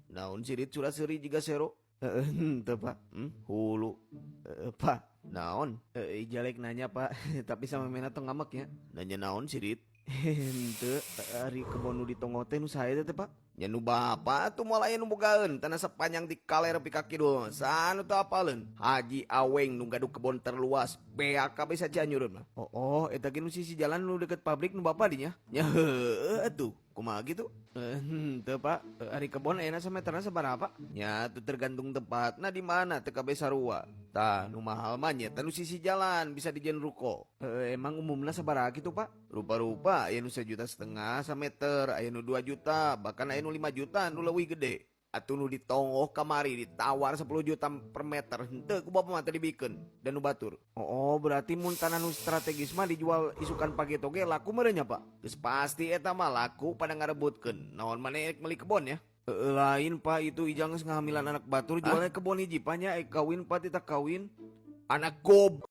Naon sirit curah seri juga sero? Henteu pak, hulu. Pak, naon? Jalek nanya pak, tapi sama mena tong ngamak ya. Nanya naon sirit? Henteu, ari kebon nu ditongo teh nu saha teh pak? Ya nu bapa tuh mulai nu bogaeun tanah sepanjang di kaler pi kaki do. Sanu teu apaleun? Haji Aweng nu gaduh kebon terluas, beak kabeh Cianjureun mah. Eta ge nu sisi jalan nu deket pabrik nu bapa dinya. Nya heueuh atuh. Kumaha gitu? Teu pak, ari kebon enak sameterna sabaraha pak? Ya tuh tergantung tempat. Nah di mana teu kabeh sarua. Tah nu mahal mah nya teh nu sisi jalan bisa dijieun ruko. Emang umumna sabaraha gitu pak? Rupa-rupa aya nu 1,5 juta sameter, aya nu 2 juta, bahkan aya nu 5 juta nu leuwih gede. Atuh nu ditongoh kamari ditawar 10 juta per meter. Henteu ku bapak mah teh dibikeun dan nu batur. Berarti mun tanah nu strategis mah dijual isukan pagi toge laku meureun nya pak? Geus pasti eta mah laku pada ngarebutkeun. Naon maneh meuli kebon ya? Lain pak, itu ijang geus ngahamilan anak batur jualnya kebon hiji panya kawin pak, tidak kawin. Anak gob